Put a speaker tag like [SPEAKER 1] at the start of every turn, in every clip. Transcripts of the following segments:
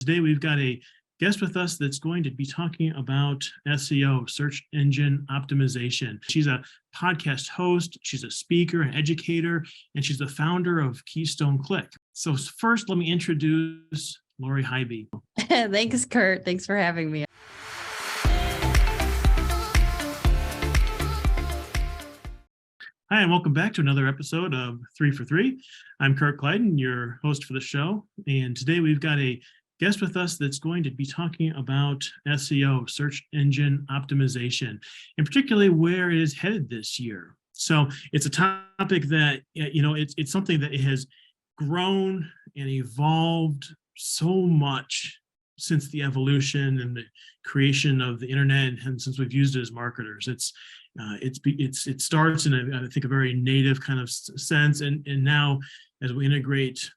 [SPEAKER 1] Today, we've got a guest with us that's going to be talking about SEO, search engine optimization. She's a podcast host, she's a speaker, an educator, and she's the founder of Keystone Click. So first, let me introduce Lori Highby.
[SPEAKER 2] Thanks, Kurt. Thanks for having me.
[SPEAKER 1] Hi, and welcome back to another episode of 3 for 3. I'm Kurt Clyden, your host for the show. And today we've got a guest with us that's going to be talking about SEO, search engine optimization, and particularly where it is headed this year. So it's a topic that, it's something that has grown and evolved so much since the evolution and the creation of the internet, and since we've used it as marketers. It starts in I think a very native kind of sense, and now as we integrate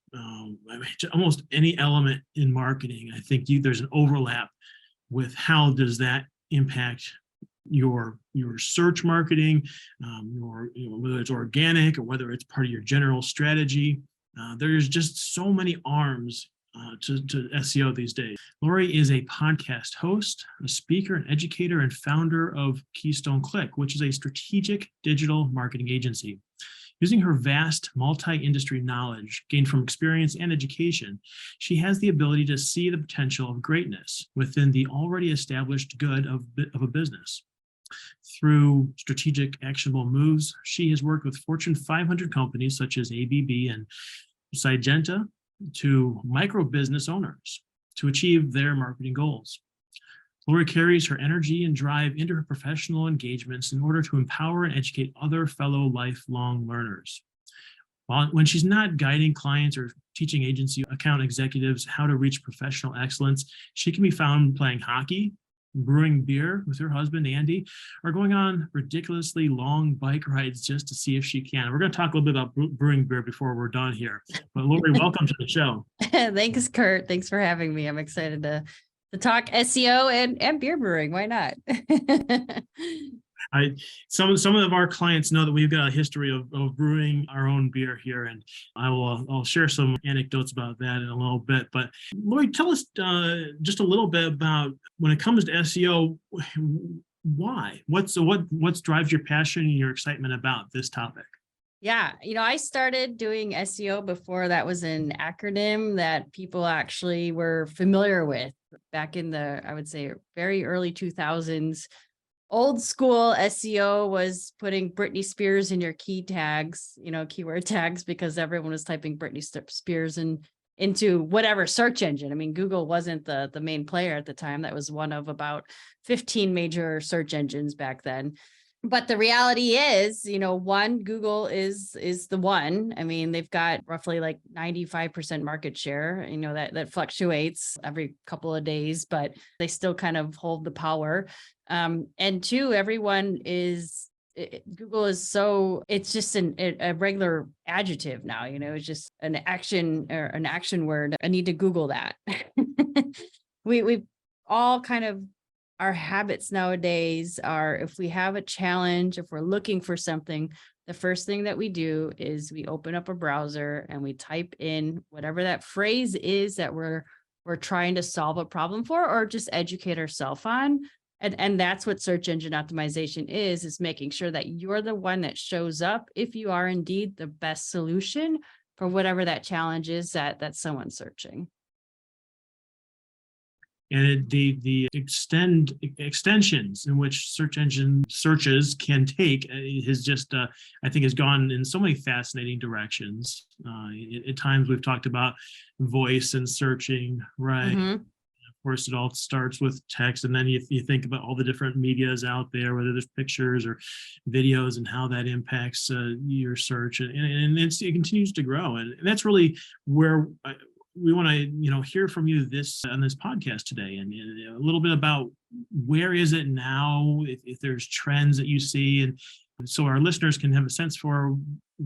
[SPEAKER 1] almost any element in marketing, I think there's an overlap with how does that impact your search marketing, whether it's organic or whether it's part of your general strategy. There's just so many arms to SEO these days. Lori is a podcast host, a speaker, an educator, and founder of Keystone Click, which is a strategic digital marketing agency. Using her vast multi-industry knowledge gained from experience and education, she has the ability to see the potential of greatness within the already established good of a business. Through strategic, actionable moves, she has worked with Fortune 500 companies such as ABB and Syngenta to micro business owners to achieve their marketing goals. Lori carries her energy and drive into her professional engagements in order to empower and educate other fellow lifelong learners. When she's not guiding clients or teaching agency account executives how to reach professional excellence, she can be found playing hockey, brewing beer with her husband, Andy, or going on ridiculously long bike rides just to see if she can. We're going to talk a little bit about brewing beer before we're done here. But Lori, welcome to the show.
[SPEAKER 2] Thanks, Kurt. Thanks for having me. I'm excited to talk SEO and beer brewing. Why not?
[SPEAKER 1] Some of our clients know that we've got a history of brewing our own beer here, and I'll share some anecdotes about that in a little bit. But Lori, tell us just a little bit about when it comes to SEO, why? What drives your passion and your excitement about this topic?
[SPEAKER 2] Yeah, I started doing SEO before that was an acronym that people actually were familiar with back in the, I would say, very early 2000s. Old school SEO was putting Britney Spears in your key tags, keyword tags, because everyone was typing Britney Spears into whatever search engine. I mean, Google wasn't the main player at the time. That was one of about 15 major search engines back then. But the reality is, Google is the one. I mean, they've got roughly like 95% market share, that fluctuates every couple of days, but they still kind of hold the power. And two, Google is it's just a regular adjective now, it's just an action word. I need to Google that. We've all kind of, our habits nowadays are, if we have a challenge, if we're looking for something, the first thing that we do is we open up a browser and we type in whatever that phrase is that we're trying to solve a problem for, or just educate ourselves on. And that's what search engine optimization is making sure that you're the one that shows up if you are indeed the best solution for whatever that challenge is that someone's searching.
[SPEAKER 1] And the extensions in which search engine searches can take has just, I think, has gone in so many fascinating directions. At times we've talked about voice and searching, right? Mm-hmm. Of course, it all starts with text, and then you think about all the different medias out there, whether there's pictures or videos, and how that impacts your search, and it continues to grow, and that's really where we want to hear from you on this podcast today, and a little bit about where is it now, if there's trends that you see, and so our listeners can have a sense for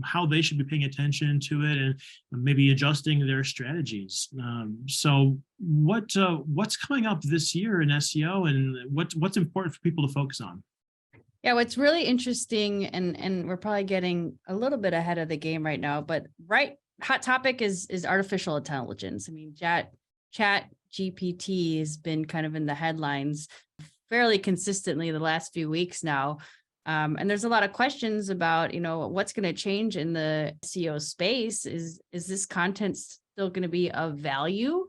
[SPEAKER 1] how they should be paying attention to it and maybe adjusting their strategies. So what's coming up this year in SEO, and what's important for people to focus on?
[SPEAKER 2] Yeah, what's really interesting, and we're probably getting a little bit ahead of the game right now, but hot topic is artificial intelligence. I mean, Chat GPT has been kind of in the headlines fairly consistently the last few weeks now. And there's a lot of questions about, what's going to change in the SEO space. Is this content still going to be of value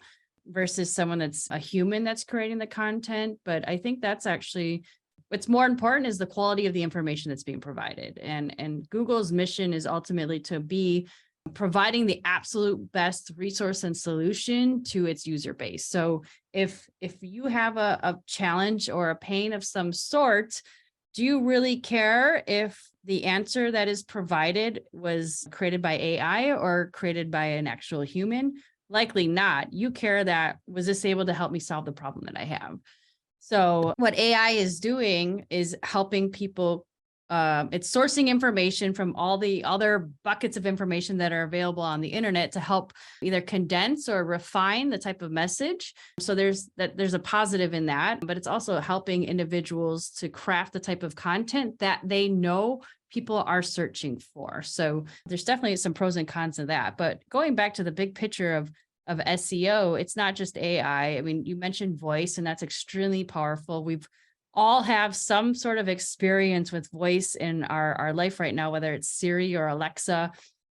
[SPEAKER 2] versus someone that's a human that's creating the content? But I think that's actually what's more important is the quality of the information that's being provided. And Google's mission is ultimately to be providing the absolute best resource and solution to its user base. So if you have a challenge or a pain of some sort, do you really care if the answer that is provided was created by AI or created by an actual human? Likely not. You care that, was this able to help me solve the problem that I have? So what AI is doing is helping people. It's sourcing information from all the other buckets of information that are available on the internet to help either condense or refine the type of message. So there's a positive in that, but it's also helping individuals to craft the type of content that they know people are searching for. So there's definitely some pros and cons of that. But going back to the big picture of SEO, it's not just AI. I mean, you mentioned voice, and that's extremely powerful. We've all have some sort of experience with voice in our life right now, whether it's Siri or Alexa,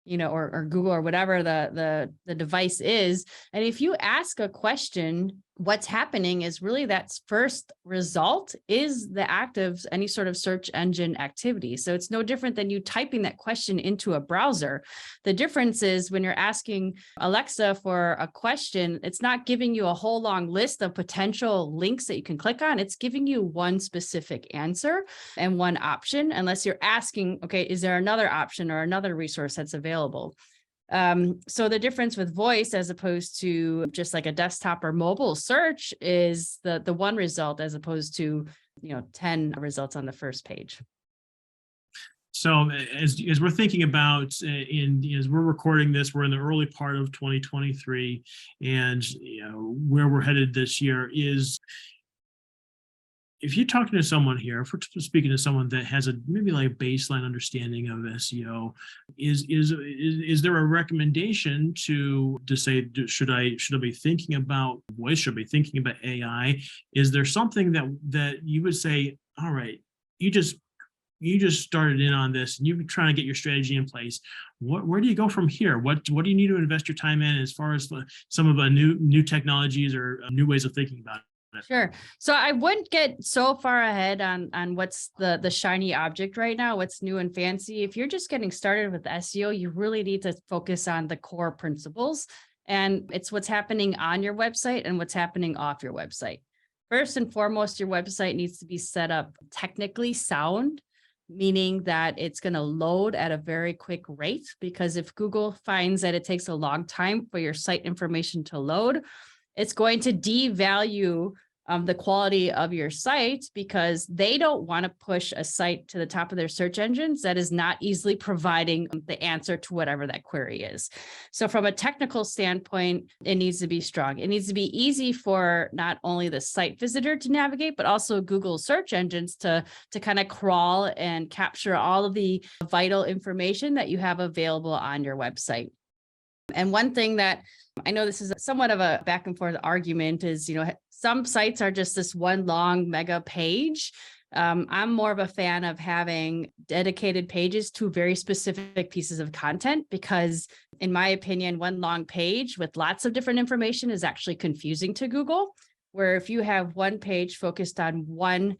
[SPEAKER 2] or Google or whatever the device is. And if you ask a question, what's happening is really that first result is the act of any sort of search engine activity. So it's no different than you typing that question into a browser. The difference is when you're asking Alexa for a question, it's not giving you a whole long list of potential links that you can click on. It's giving you one specific answer and one option, unless you're asking, okay, is there another option or another resource that's available? So the difference with voice as opposed to just like a desktop or mobile search is the one result as opposed to 10 results on the first page.
[SPEAKER 1] So as we're thinking about as we're recording this, we're in the early part of 2023, and where we're headed this year is, if you're talking to someone here, if we're speaking to someone that has maybe like a baseline understanding of SEO, is there a recommendation to say, should I be thinking about voice? Should I be thinking about AI? Is there something that you would say, all right, you just started in on this and you're trying to get your strategy in place. Where do you go from here? What do you need to invest your time in as far as some of the new technologies or new ways of thinking about it?
[SPEAKER 2] Sure. So I wouldn't get so far ahead on what's the shiny object right now, what's new and fancy. If you're just getting started with SEO, you really need to focus on the core principles. And it's what's happening on your website and what's happening off your website. First and foremost, your website needs to be set up technically sound, meaning that it's going to load at a very quick rate, because if Google finds that it takes a long time for your site information to load, it's going to devalue the quality of your site, because they don't want to push a site to the top of their search engines that is not easily providing the answer to whatever that query is. So from a technical standpoint, it needs to be strong. It needs to be easy for not only the site visitor to navigate, but also Google search engines to kind of crawl and capture all of the vital information that you have available on your website. And one thing that I know, this is somewhat of a back and forth argument, is, some sites are just this one long mega page. I'm more of a fan of having dedicated pages to very specific pieces of content, because in my opinion, one long page with lots of different information is actually confusing to Google. Where if you have one page focused on one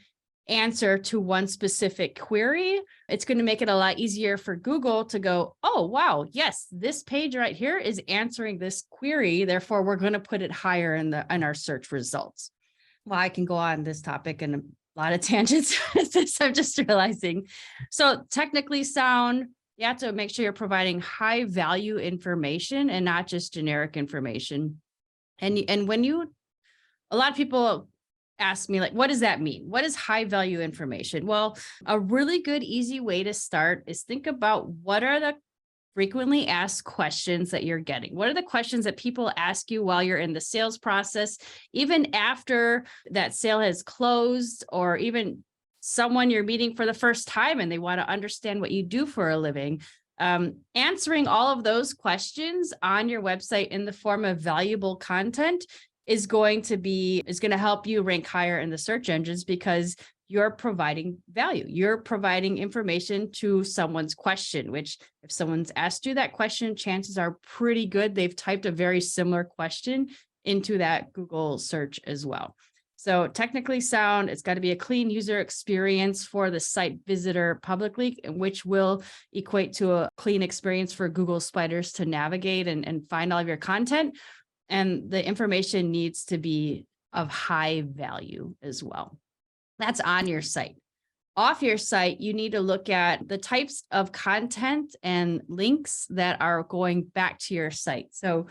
[SPEAKER 2] answer to one specific query, it's going to make it a lot easier for Google to go, oh, wow, yes, this page right here is answering this query. Therefore, we're going to put it higher in our search results. Well, I can go on this topic and a lot of tangents. I'm just realizing. So technically sound, you have to make sure you're providing high value information and not just generic information. And when a lot of people ask me, like, what does that mean? What is high value information? Well, a really good, easy way to start is think about what are the frequently asked questions that you're getting. What are the questions that people ask you while you're in the sales process, even after that sale has closed, or even someone you're meeting for the first time and they want to understand what you do for a living? Answering all of those questions on your website in the form of valuable content is going to help you rank higher in the search engines because you're providing value. You're providing information to someone's question, which if someone's asked you that question, chances are pretty good they've typed a very similar question into that Google search as well. So technically sound, it's got to be a clean user experience for the site visitor publicly, which will equate to a clean experience for Google spiders to navigate and find all of your content. And the information needs to be of high value as well. That's on your site. Off your site, you need to look at the types of content and links that are going back to your site. So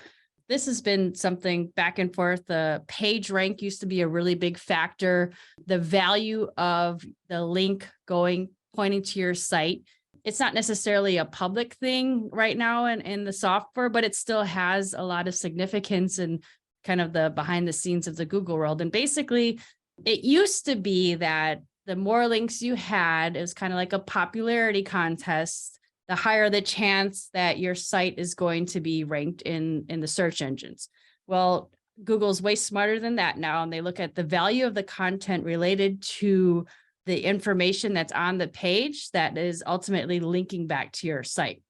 [SPEAKER 2] this has been something back and forth. The page rank used to be a really big factor. The value of the link pointing to your site. It's not necessarily a public thing right now in the software, but it still has a lot of significance and kind of the behind the scenes of the Google world. And basically, it used to be that the more links you had, it was kind of like a popularity contest, the higher the chance that your site is going to be ranked in the search engines. Well, Google's way smarter than that now, and they look at the value of the content related to the information that's on the page that is ultimately linking back to your site.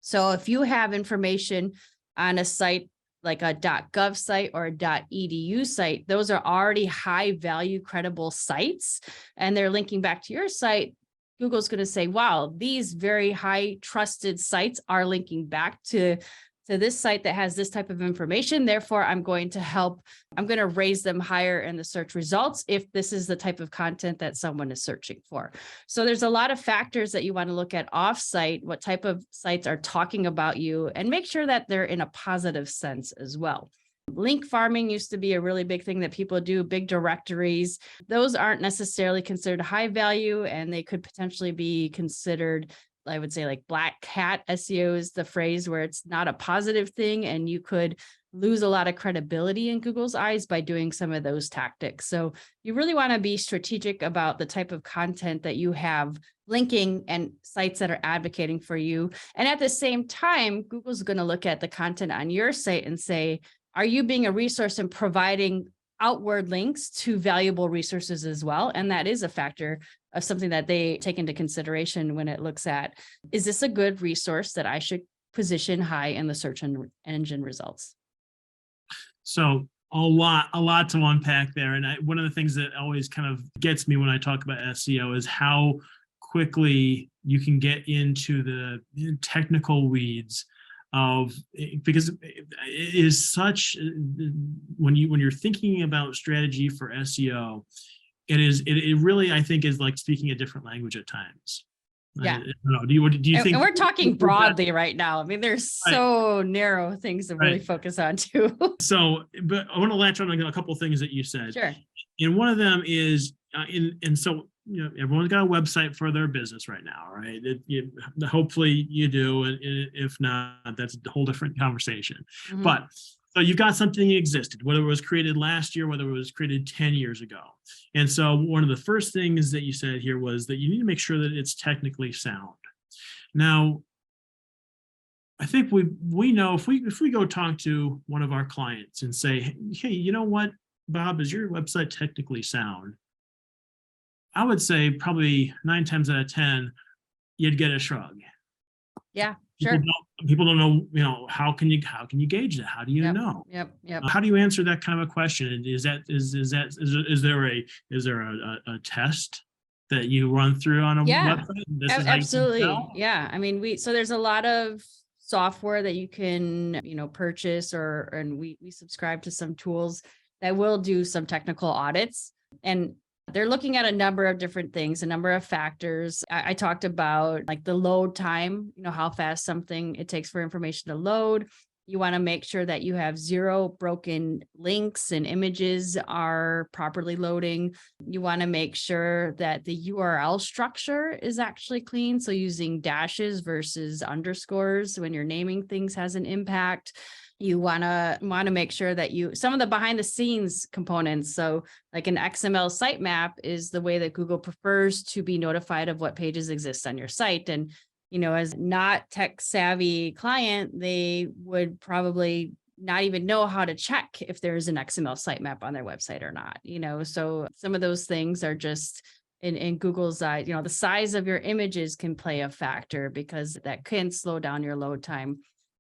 [SPEAKER 2] So if you have information on a site like a .gov site or a .edu site, those are already high value, credible sites, and they're linking back to your site. Google's going to say, wow, these very high trusted sites are linking back to this site that has this type of information. Therefore, I'm going to raise them higher in the search results if this is the type of content that someone is searching for. So there's a lot of factors that you want to look at off-site, what type of sites are talking about you, and make sure that they're in a positive sense as well. Link farming used to be a really big thing that people do, big directories. Those aren't necessarily considered high value, and they could potentially be considered, I would say, like black hat SEO is the phrase where it's not a positive thing, and you could lose a lot of credibility in Google's eyes by doing some of those tactics. So you really want to be strategic about the type of content that you have linking and sites that are advocating for you. And at the same time, Google's going to look at the content on your site and say, are you being a resource and providing outward links to valuable resources as well? And that is a factor of something that they take into consideration when it looks at, is this a good resource that I should position high in the search engine results?
[SPEAKER 1] So a lot to unpack there. And one of the things that always kind of gets me when I talk about SEO is how quickly you can get into the technical weeds of, because it is such, when you're thinking about strategy for SEO, it really, I think, is like speaking a different language at times.
[SPEAKER 2] Yeah.
[SPEAKER 1] I don't know. Do you think?
[SPEAKER 2] And we're talking broadly right now. I mean, there's so narrow things to really focus on too.
[SPEAKER 1] So, but I want to latch on a couple of things that you said.
[SPEAKER 2] Sure.
[SPEAKER 1] And one of them is, so everyone's got a website for their business right now, right? Hopefully you do, and if not, that's a whole different conversation. Mm-hmm. But so you've got something that existed, whether it was created last year, whether it was created 10 years ago. And so one of the first things that you said here was that you need to make sure that it's technically sound. Now, I think we know if we go talk to one of our clients and say, hey, you know what, Bob, is your website technically sound? I would say probably 9 times out of 10, you'd get a shrug.
[SPEAKER 2] Yeah, sure.
[SPEAKER 1] People don't know, how can you gauge that? How do you know?
[SPEAKER 2] Yep.
[SPEAKER 1] How do you answer that kind of a question? Is there a test that you run through on a website?
[SPEAKER 2] Absolutely. Yeah. I mean, so there's a lot of software that you can, purchase and we subscribe to some tools that will do some technical audits, and they're looking at a number of different things, a number of factors. I talked about like the load time, how fast it takes for information to load. You want to make sure that you have 0 broken links and images are properly loading. You want to make sure that the URL structure is actually clean. So using dashes versus underscores when you're naming things has an impact. You want to make sure that some of the behind the scenes components. So like an XML sitemap is the way that Google prefers to be notified of what pages exist on your site. And, as not tech savvy client, they would probably not even know how to check if there's an XML sitemap on their website or not, so some of those things are just in Google's eye, the size of your images can play a factor because that can slow down your load time.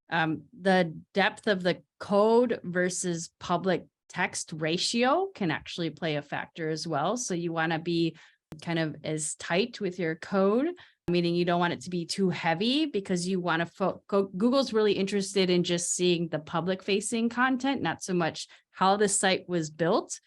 [SPEAKER 2] The depth of the code versus public text ratio can actually play a factor as well. So you want to be kind of as tight with your code, meaning you don't want it to be too heavy because you want to Google's really interested in just seeing the public facing content, not so much how the site was built.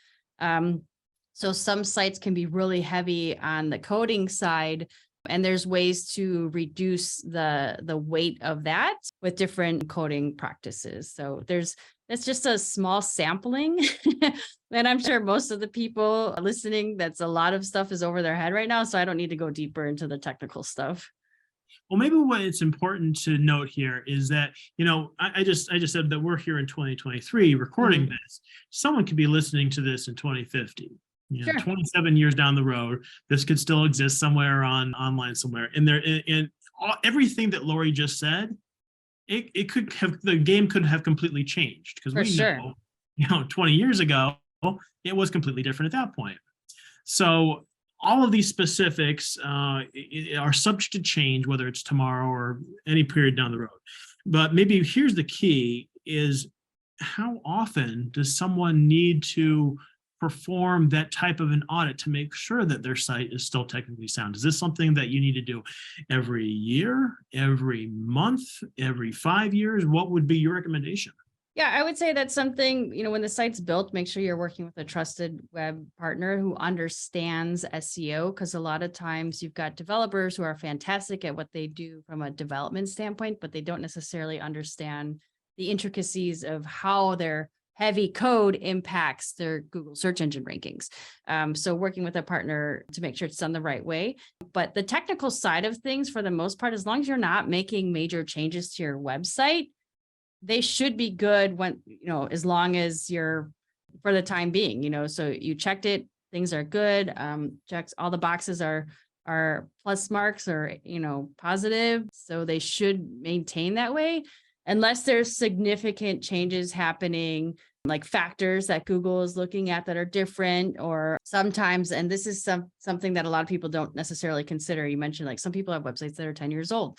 [SPEAKER 2] So some sites can be really heavy on the coding side, and there's ways to reduce the weight of that with different coding practices. So that's just a small sampling. And I'm sure most of the people listening, that's a lot of stuff is over their head right now. So I don't need to go deeper into the technical stuff.
[SPEAKER 1] Well, maybe what it's important to note here is that, I just said that we're here in 2023 recording this. Someone could be listening to this in 2050.
[SPEAKER 2] Sure.
[SPEAKER 1] 27 years down the road, this could still exist somewhere online somewhere. And everything that Lori just said, it could have, the game could have completely changed, because we know, 20 years ago, it was completely different at that point. So all of these specifics are subject to change, whether it's tomorrow or any period down the road. But maybe here's the key is, how often does someone need to perform that type of an audit to make sure that their site is still technically sound? Is this something that you need to do every year, every month, every 5 years? What would be your recommendation?
[SPEAKER 2] Yeah, I would say that's something, when the site's built, make sure you're working with a trusted web partner who understands SEO, because a lot of times you've got developers who are fantastic at what they do from a development standpoint, but they don't necessarily understand the intricacies of how their heavy code impacts their Google search engine rankings. So working with a partner to make sure it's done the right way. But the technical side of things, for the most part, as long as you're not making major changes to your website, they should be good when, as long as you're, for the time being, so you checked it, things are good. Checks, all the boxes are plus marks or, positive. So they should maintain that way, unless there's significant changes happening, like factors that Google is looking at that are different, or sometimes, and this is something that a lot of people don't necessarily consider. You mentioned, like, some people have websites that are 10 years old.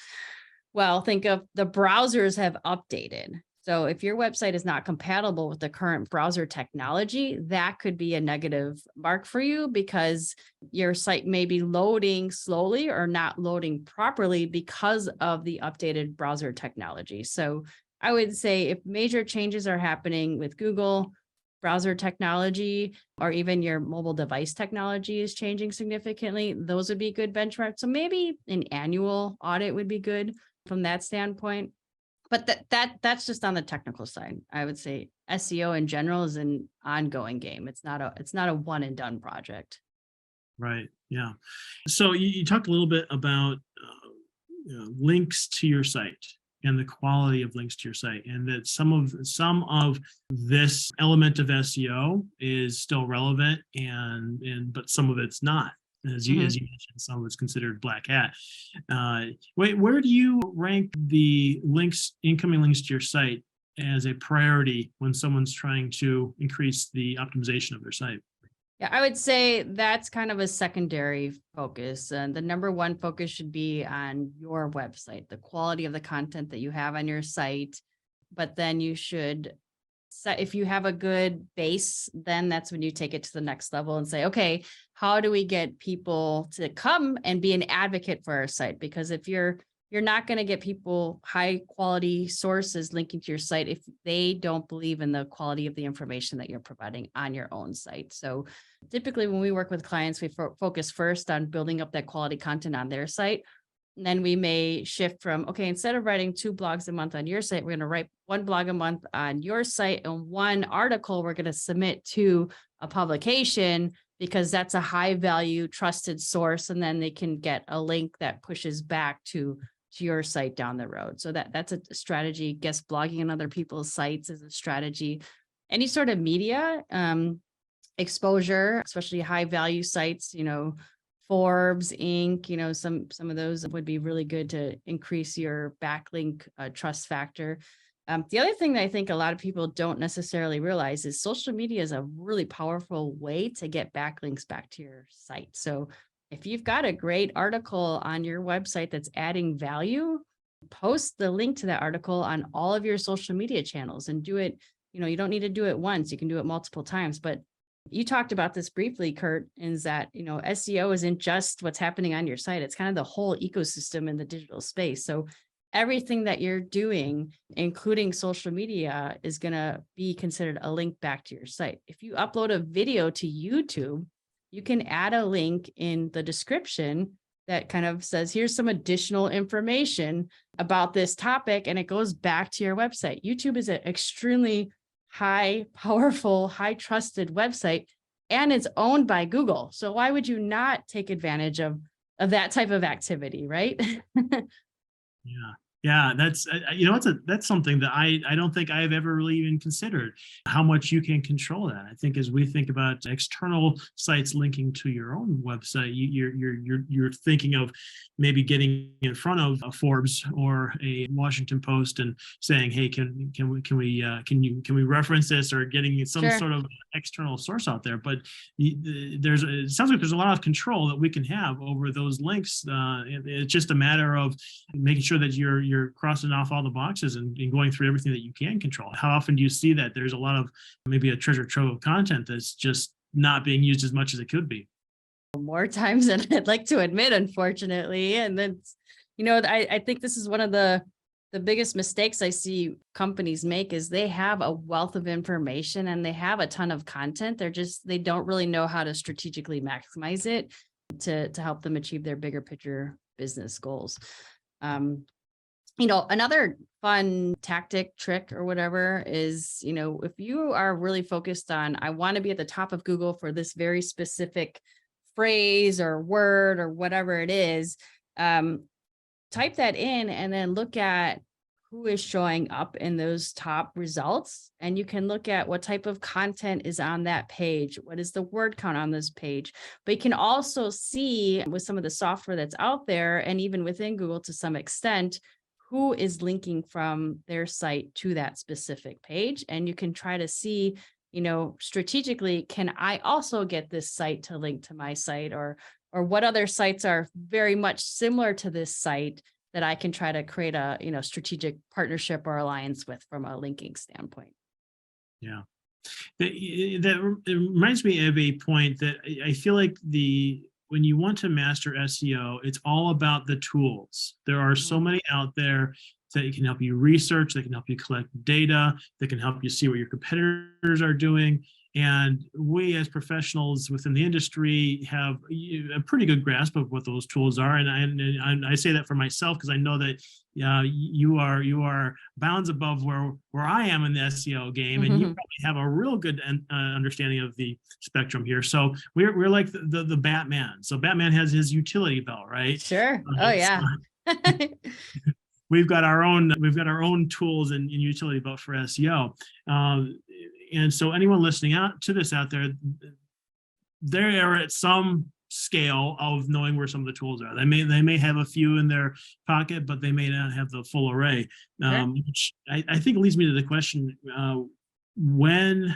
[SPEAKER 2] Well, think of the browsers have updated. So if your website is not compatible with the current browser technology, that could be a negative mark for you, because your site may be loading slowly or not loading properly because of the updated browser technology. So I would say if major changes are happening with Google browser technology, or even your mobile device technology is changing significantly, those would be good benchmarks. So maybe an annual audit would be good from that standpoint. But that's just on the technical side. I would say SEO in general is an ongoing game. It's not a one and done project.
[SPEAKER 1] Right. Yeah. So you talked a little bit about links to your site and the quality of links to your site, and that some of this element of SEO is still relevant, but some of it's not. As you mentioned, some of it's considered black hat. Where do you rank the incoming links to your site as a priority when someone's trying to increase the optimization of their site?
[SPEAKER 2] Yeah, I would say that's kind of a secondary focus. And the number one focus should be on your website, the quality of the content that you have on your site. But then you should, if you have a good base, then that's when you take it to the next level and say, okay, how do we get people to come and be an advocate for our site? Because if you're not going to get people, high quality sources linking to your site, if they don't believe in the quality of the information that you're providing on your own site. So typically when we work with clients, we focus first on building up that quality content on their site. And then we may shift from, okay, instead of writing 2 blogs a month on your site, we're going to write 1 blog a month on your site, and 1 article we're going to submit to a publication, because that's a high value trusted source. And then they can get a link that pushes back to your site down the road. So that's a strategy. Guest blogging on other people's sites is a strategy. Any sort of media exposure, especially high value sites, Forbes, Inc., some of those would be really good to increase your backlink trust factor. The other thing that I think a lot of people don't necessarily realize is social media is a really powerful way to get backlinks back to your site. So if you've got a great article on your website that's adding value, post the link to that article on all of your social media channels and do it. You don't need to do it once, you can do it multiple times. But you talked about this briefly, Kurt, is that, SEO isn't just what's happening on your site, it's kind of the whole ecosystem in the digital space. So everything that you're doing, including social media, is going to be considered a link back to your site. If you upload a video to YouTube, you can add a link in the description that kind of says, here's some additional information about this topic, and it goes back to your website. YouTube is an extremely high, powerful, high trusted website, and it's owned by Google. So why would you not take advantage of that type of activity, right?
[SPEAKER 1] Yeah. Yeah, that's that's something that I don't think I've ever really even considered, how much you can control that. I think as we think about external sites linking to your own website, you're thinking of maybe getting in front of a Forbes or a Washington Post and saying, hey, can we reference this, or getting some
[SPEAKER 2] Sure.
[SPEAKER 1] sort of external source out there. But it sounds like there's a lot of control that we can have over those links. It's just a matter of making sure that you're crossing off all the boxes and going through everything that you can control. How often do you see that there's a lot of maybe a treasure trove of content that's just not being used as much as it could be?
[SPEAKER 2] More times than I'd like to admit, unfortunately. And then, I think this is one of the biggest mistakes I see companies make is they have a wealth of information and they have a ton of content. They don't really know how to strategically maximize it to help them achieve their bigger picture business goals. Another fun tactic, trick, or whatever is, if you are really focused on, I want to be at the top of Google for this very specific phrase or word or whatever it is, type that in and then look at who is showing up in those top results. And you can look at what type of content is on that page. What is the word count on this page? But you can also see with some of the software that's out there, and even within Google to some extent, who is linking from their site to that specific page. And you can try to see, strategically, can I also get this site to link to my site, or what other sites are very much similar to this site that I can try to create a, strategic partnership or alliance with from a linking standpoint.
[SPEAKER 1] Yeah. That it reminds me of a point that I feel like when you want to master SEO, it's all about the tools. There are so many out there that can help you research, that can help you collect data, that can help you see what your competitors are doing. And we as professionals within the industry have a pretty good grasp of what those tools are. And I say that for myself because I know that you are bounds above where I am in the SEO game, and you probably have a real good understanding of the spectrum here. So we're like the Batman. So Batman has his utility belt, right?
[SPEAKER 2] Sure. Oh yeah.
[SPEAKER 1] We've got our own tools and utility belt for SEO. And so anyone listening out there, they are at some scale of knowing where some of the tools are. They may have a few in their pocket, but they may not have the full array. Which I think leads me to the question: when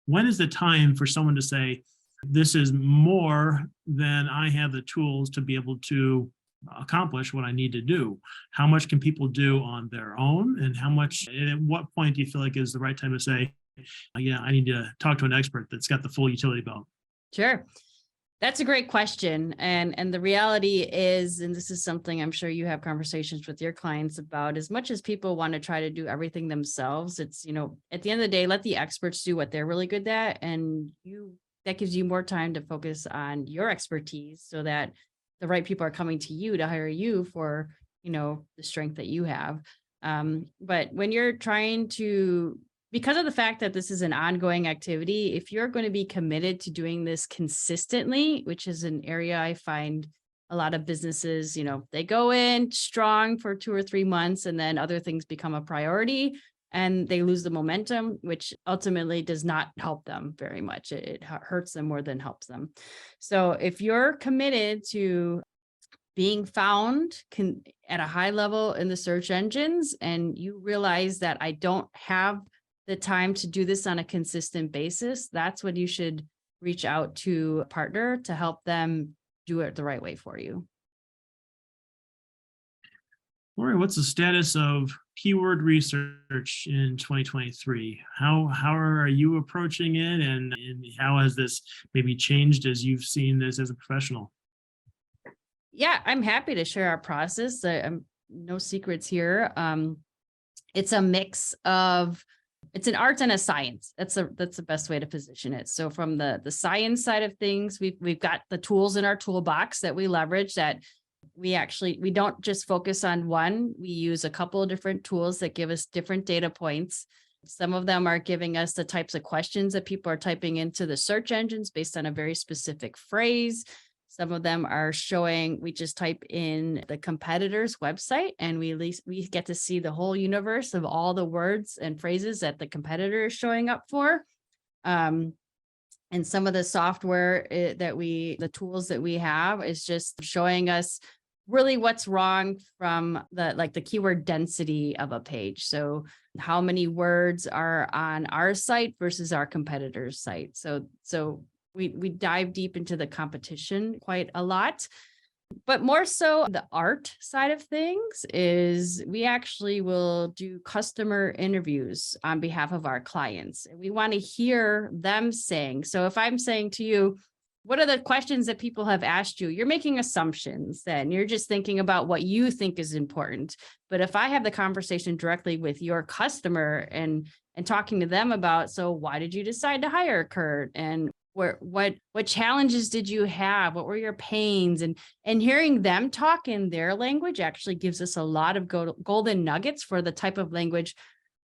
[SPEAKER 1] is the time for someone to say, this is more than I have the tools to be able to accomplish what I need to do? How much can people do on their own, and at what point do you feel like is the right time to say, yeah, I need to talk to an expert that's got the full utility belt?
[SPEAKER 2] Sure. That's a great question. And the reality is, and this is something I'm sure you have conversations with your clients about, as much as people want to try to do everything themselves, it's, at the end of the day, let the experts do what they're really good at. And that gives you more time to focus on your expertise so that the right people are coming to you to hire you for, the strength that you have. But when you're trying to, because of the fact that this is an ongoing activity, if you're going to be committed to doing this consistently, which is an area I find a lot of businesses, they go in strong for 2 or 3 months and then other things become a priority and they lose the momentum, which ultimately does not help them very much. It hurts them more than helps them. So if you're committed to being found can at a high level in the search engines, and you realize that I don't have the time to do this on a consistent basis, that's when you should reach out to a partner to help them do it the right way for you.
[SPEAKER 1] Lori, what's the status of keyword research in 2023? How are you approaching it, and how has this maybe changed as you've seen this as a professional?
[SPEAKER 2] Yeah, I'm happy to share our process. No secrets here. It's a mix of it's an art and a science. That's the best way to position it. So from the science side of things, we've got the tools in our toolbox that we leverage that we don't just focus on one. We use a couple of different tools that give us different data points. Some of them are giving us the types of questions that people are typing into the search engines based on a very specific phrase. Some of them are showing, we just type in the competitor's website and we get to see the whole universe of all the words and phrases that the competitor is showing up for. And some of the software the tools that we have is just showing us really what's wrong from the keyword density of a page. So how many words are on our site versus our competitor's site. So we dive deep into the competition quite a lot. But more so the art side of things is we actually will do customer interviews on behalf of our clients. And we want to hear them saying, so if I'm saying to you, what are the questions that people have asked you? You're making assumptions then. You're just thinking about what you think is important. But if I have the conversation directly with your customer and talking to them about, so why did you decide to hire Kurt? And what challenges did you have? What were your pains? And hearing them talk in their language actually gives us a lot of golden nuggets for the type of language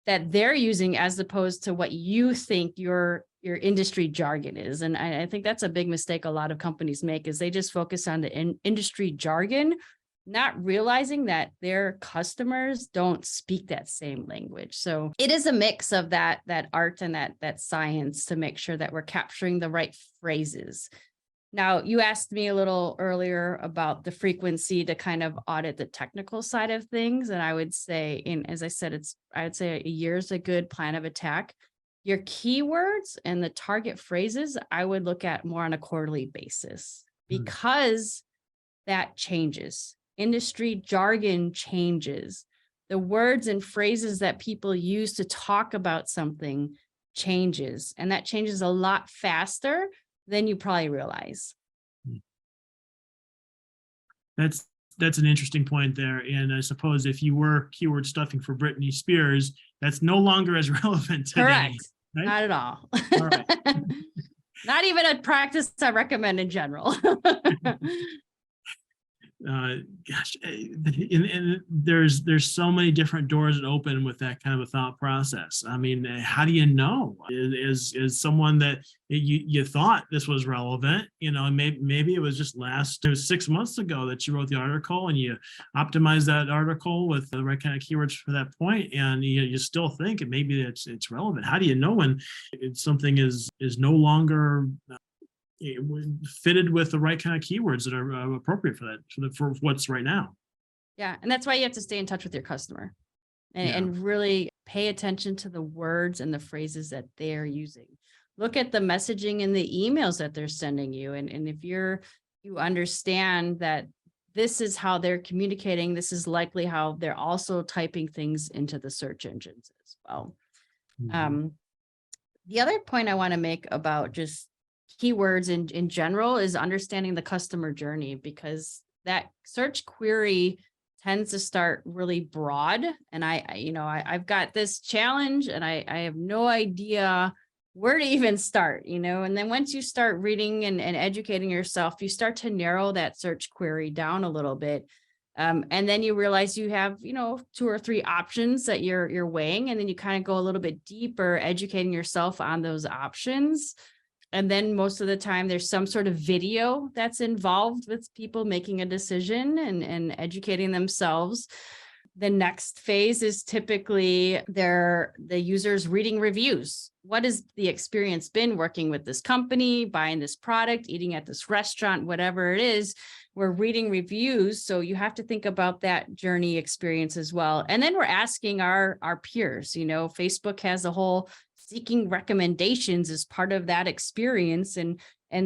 [SPEAKER 2] that they're using, as opposed to what you think your industry jargon is. And I think that's a big mistake a lot of companies make, is they just focus on the industry jargon, not realizing that their customers don't speak that same language. So it is a mix of that art and that science to make sure that we're capturing the right phrases. Now, you asked me a little earlier about the frequency to kind of audit the technical side of things. And I would say, as I said, I would say a year is a good plan of attack. Your keywords and the target phrases, I would look at more on a quarterly basis, because that changes. Industry jargon changes. The words and phrases that people use to talk about something changes, and that changes a lot faster than you probably realize.
[SPEAKER 1] That's an interesting point there. And I suppose if you were keyword stuffing for Britney Spears, that's no longer as relevant today.
[SPEAKER 2] Correct.
[SPEAKER 1] Right?
[SPEAKER 2] Not at all.
[SPEAKER 1] All right.
[SPEAKER 2] Not even a practice I recommend in general.
[SPEAKER 1] Gosh, and there's so many different doors that open with that kind of a thought process. I mean, how do you know? Is someone that you thought this was relevant, and maybe it was just it was 6 months ago that you wrote the article and you optimized that article with the right kind of keywords for that point, and you still think it maybe it's relevant. How do you know when something is no longer fitted with the right kind of keywords that are appropriate for that, for what's right now?
[SPEAKER 2] Yeah. And that's why you have to stay in touch with your customer and really pay attention to the words and the phrases that they're using. Look at the messaging and the emails that they're sending you. And if you understand that this is how they're communicating, this is likely how they're also typing things into the search engines as well.
[SPEAKER 1] Mm-hmm.
[SPEAKER 2] The other point I want to make about just keywords in general is understanding the customer journey, because that search query tends to start really broad. And I've got this challenge and I have no idea where to even start, and then once you start reading and educating yourself, you start to narrow that search query down a little bit. And then you realize you have, 2 or 3 options that you're weighing. And then you kind of go a little bit deeper, educating yourself on those options. And then most of the time there's some sort of video that's involved with people making a decision and educating themselves. The next phase is typically the users reading reviews. What has the experience been working with this company, buying this product, eating at this restaurant, whatever it is? We're reading reviews. So you have to think about that journey experience as well. And then we're asking our peers. Facebook has a whole seeking recommendations as part of that experience. And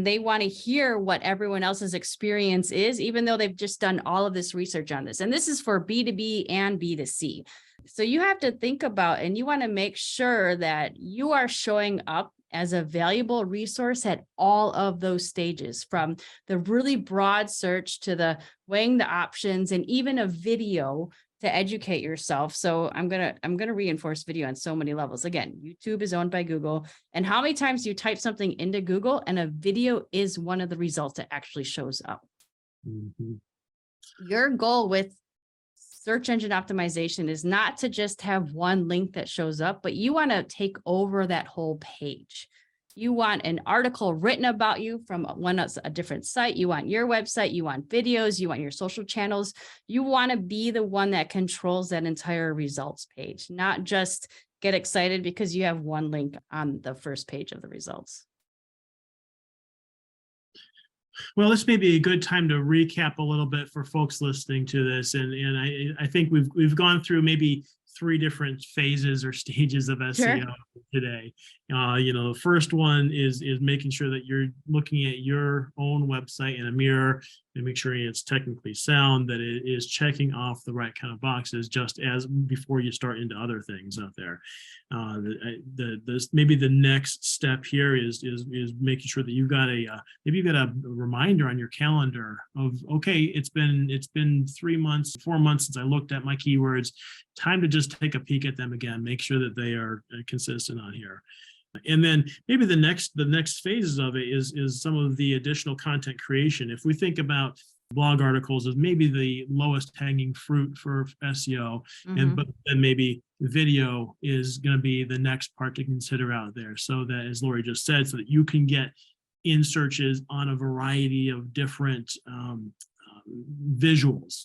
[SPEAKER 2] they want to hear what everyone else's experience is, even though they've just done all of this research on this. And this is for B2B and B2C. So you have to think about, and you want to make sure that you are showing up as a valuable resource at all of those stages, from the really broad search to the weighing the options, and even a video to educate yourself. So I'm gonna reinforce video on so many levels. Again, YouTube is owned by Google. And how many times do you type something into Google and a video is one of the results that actually shows up?
[SPEAKER 1] Mm-hmm.
[SPEAKER 2] Your goal with search engine optimization is not to just have one link that shows up, but you want to take over that whole page. You want an article written about you from a different site. You want your website, you want videos, you want your social channels. You want to be the one that controls that entire results page, not just get excited because you have one link on the first page of the results.
[SPEAKER 1] Well, this may be a good time to recap a little bit for folks listening to this. And I think we've gone through maybe 3 different phases or stages of SEO today. The first one is making sure that you're looking at your own website in a mirror and make sure it's technically sound, that it is checking off the right kind of boxes just as before you start into other things out there. Maybe the next step here is making sure that you've got maybe you've got a reminder on your calendar of, okay, it's been 3 months, 4 months since I looked at my keywords. Time to just take a peek at them again, make sure that they are consistent on here. And then maybe the next phases of it is some of the additional content creation. If we think about blog articles as maybe the lowest hanging fruit for SEO, but then maybe video is going to be the next part to consider out there. So that, as Lori just said, so that you can get in searches on a variety of different visuals.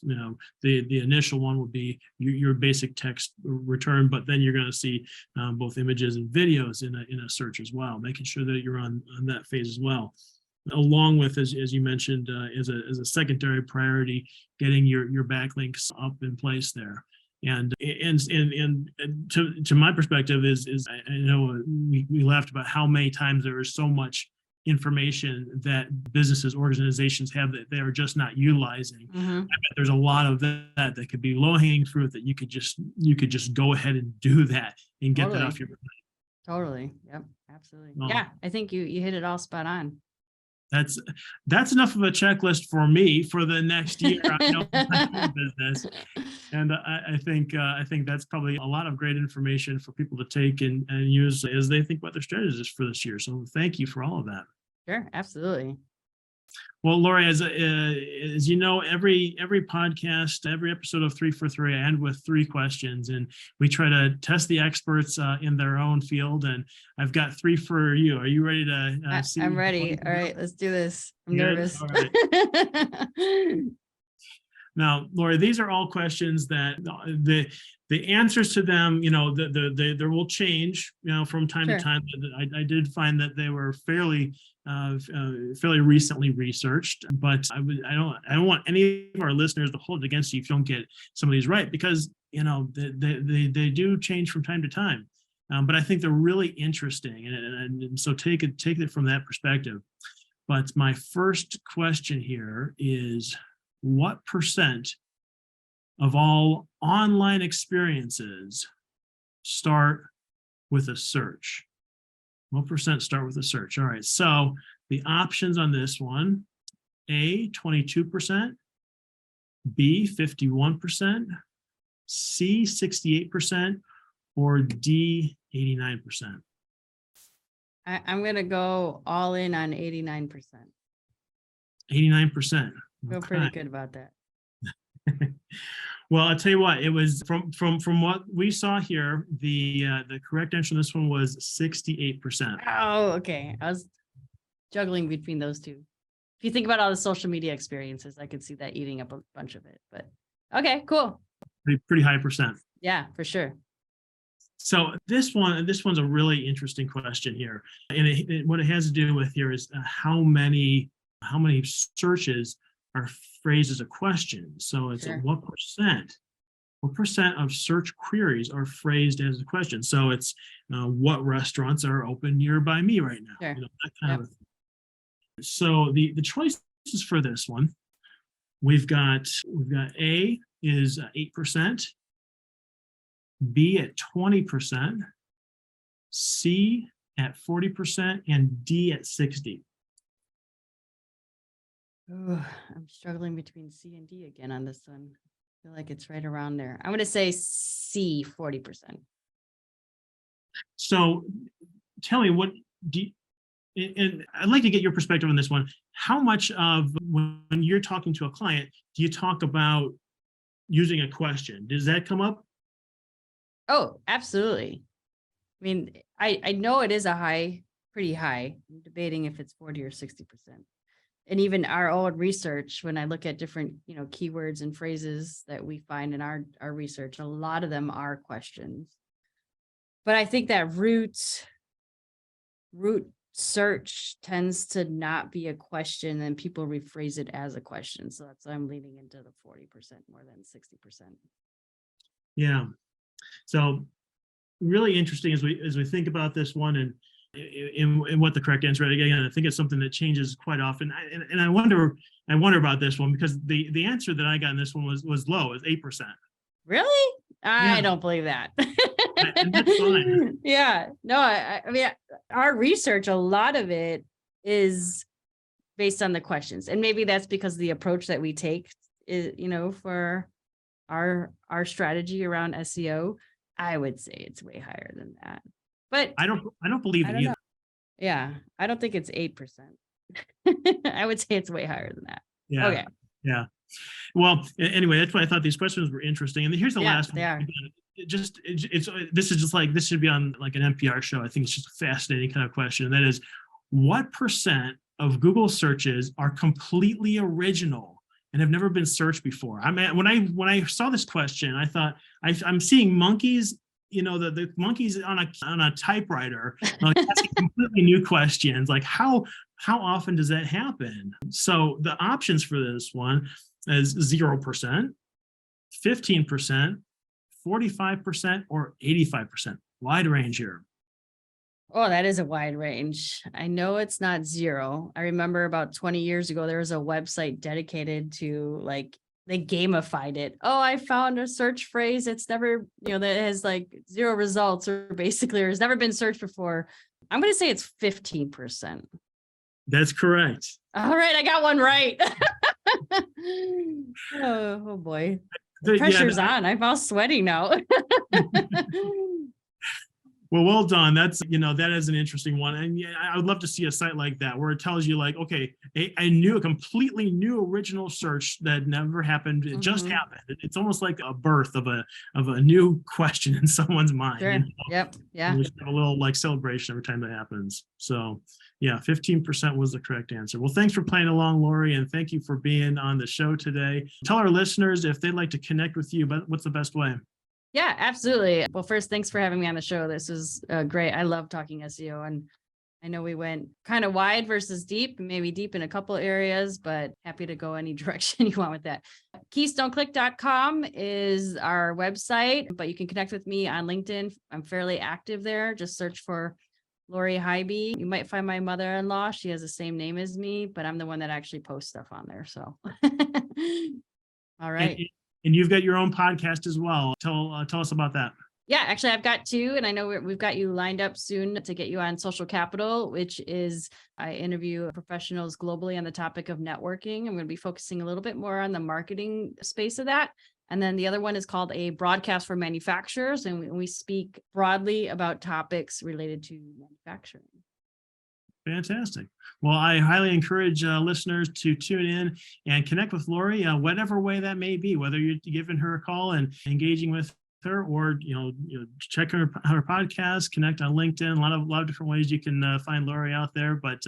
[SPEAKER 1] The initial one would be your basic text return, but then you're going to see both images and videos in a search as well, making sure that you're on that phase as well. Along with, as you mentioned, as a secondary priority, getting your backlinks up in place there. And to my perspective is I know we laughed about how many times there is so much information that businesses, organizations have that they are just not utilizing. I bet there's a lot of that could be low-hanging fruit that you could just go ahead and do that and get that off your plate.
[SPEAKER 2] Totally. Yep. Absolutely.
[SPEAKER 1] Well,
[SPEAKER 2] yeah. I think you hit it all spot on.
[SPEAKER 1] That's enough of a checklist for me for the next year. I know my business, and I think that's probably a lot of great information for people to take and use as they think about their strategies for this year. So thank you for all of that.
[SPEAKER 2] Sure, absolutely.
[SPEAKER 1] Well, Lori, as you know, every podcast, every episode of 3 for 3, I end with 3 questions, and we try to test the experts in their own field. And I've got 3 for you. Are you ready to see?
[SPEAKER 2] I'm ready. All right, let's do this. I'm nervous.
[SPEAKER 1] All right. Now, Lori, these are all questions that the answers to them, there will change, from time to time. I did find that they were fairly recently researched, but I don't want any of our listeners to hold it against you if you don't get some of these right, because they do change from time to time. But I think they're really interesting, and so take it from that perspective. But my first question here is, what percent of all online experiences start with a search? What percent start with a search? All right, so the options on this one: A, 22%, B, 51%, C, 68%, or D, 89%.
[SPEAKER 2] I'm going to go all in on 89%.
[SPEAKER 1] 89%.
[SPEAKER 2] Feel pretty good about that.
[SPEAKER 1] Well, I'll tell you what, it was from what we saw here, the correct answer on this one was 68%.
[SPEAKER 2] Oh, okay. I was juggling between those two. If you think about all the social media experiences, I could see that eating up a bunch of it, but okay, cool.
[SPEAKER 1] pretty high percent.
[SPEAKER 2] Yeah, for sure.
[SPEAKER 1] So this one's a really interesting question here, and what it has to do with here is how many searches are phrased as a question. So it's
[SPEAKER 2] Sure.
[SPEAKER 1] what percent of search queries are phrased as a question. So it's what restaurants are open nearby me right now,
[SPEAKER 2] Sure.
[SPEAKER 1] that kind
[SPEAKER 2] Yep.
[SPEAKER 1] of a thing. So the choices for this one, we've got A is 8%, B at 20%, C at 40%, and D at 60%.
[SPEAKER 2] Ooh, I'm struggling between C and D again on this one. I feel like it's right around there. I'm going to say C, 40%.
[SPEAKER 1] So tell me, what do you, and I'd like to get your perspective on this one. How much of when you're talking to a client, do you talk about using a question? Does that come up?
[SPEAKER 2] Oh, absolutely. I mean, I know it is pretty high. I'm debating if it's 40 or 60%. And even our own research, when I look at different, keywords and phrases that we find in our research, a lot of them are questions. But I think that root search tends to not be a question, and people rephrase it as a question. So that's why I'm leaning into the 40% more than 60%.
[SPEAKER 1] Yeah. So really interesting as we think about this one and in what the correct answer is. Again, I think it's something that changes quite often. And I wonder about this one, because the answer that I got in this one was low, is 8%.
[SPEAKER 2] Really? I
[SPEAKER 1] Yeah.
[SPEAKER 2] don't believe that.
[SPEAKER 1] And that's fine.
[SPEAKER 2] Yeah. No, I mean, our research, a lot of it is based on the questions. And maybe that's because the approach that we take is, for our strategy around SEO, I would say it's way higher than that. But
[SPEAKER 1] I don't believe
[SPEAKER 2] I
[SPEAKER 1] it
[SPEAKER 2] don't know.
[SPEAKER 1] either.
[SPEAKER 2] Yeah, I don't think it's 8%. I would say it's way higher than that.
[SPEAKER 1] Yeah.
[SPEAKER 2] Okay.
[SPEAKER 1] Yeah. Well, anyway, that's why I thought these questions were interesting. And here's the
[SPEAKER 2] Yeah,
[SPEAKER 1] last one.
[SPEAKER 2] they are.
[SPEAKER 1] This should be on like an NPR show. I think it's just a fascinating kind of question. And that is, what percent of Google searches are completely original and have never been searched before? I mean, when I saw this question, I thought I'm seeing monkeys, the monkeys on a typewriter, like asking completely new questions. Like how often does that happen? So the options for this one is 0%, 15%, 45%, or 85%. Wide range here.
[SPEAKER 2] Oh, that is a wide range. I know it's not zero. I remember about 20 years ago, there was a website dedicated to, like, they gamified it. Oh, I found a search phrase. It's never, that has like zero results, or basically, or has never been searched before. I'm going to say it's 15%.
[SPEAKER 1] That's correct.
[SPEAKER 2] All right. I got one right. Oh boy. The pressure's on. I'm all sweaty now.
[SPEAKER 1] Well done. That is an interesting one. And yeah, I would love to see a site like that where it tells you, like, okay, a completely new original search that never happened. It just happened. It's almost like a birth of a new question in someone's mind.
[SPEAKER 2] Sure. Yep. Yeah.
[SPEAKER 1] We should have a little like celebration every time that happens. So yeah, 15% was the correct answer. Well, thanks for playing along, Lori, and thank you for being on the show today. Tell our listeners if they'd like to connect with you, but what's the best way?
[SPEAKER 2] Yeah, absolutely. Well, first, thanks for having me on the show. This is great. I love talking SEO, and I know we went kind of wide versus deep, maybe deep in a couple areas, but happy to go any direction you want with that. KeystoneClick.com is our website, but you can connect with me on LinkedIn. I'm fairly active there. Just search for Lori Highby. You might find my mother-in-law. She has the same name as me, but I'm the one that actually posts stuff on there. So, all right.
[SPEAKER 1] And you've got your own podcast as well. Tell us about that.
[SPEAKER 2] Yeah, actually, I've got two, and I know we've got you lined up soon to get you on Social Capital, which is I interview professionals globally on the topic of networking. I'm going to be focusing a little bit more on the marketing space of that. And then the other one is called A Broadcast for Manufacturers, and we speak broadly about topics related to manufacturing.
[SPEAKER 1] Fantastic. Well, I highly encourage listeners to tune in and connect with Lori, whatever way that may be, whether you're giving her a call and engaging with her, or check her podcast, connect on LinkedIn. A lot of different ways you can find Lori out there. But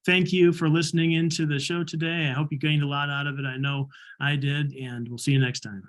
[SPEAKER 1] thank you for listening into the show today. I hope you gained a lot out of it. I know I did, and we'll see you next time.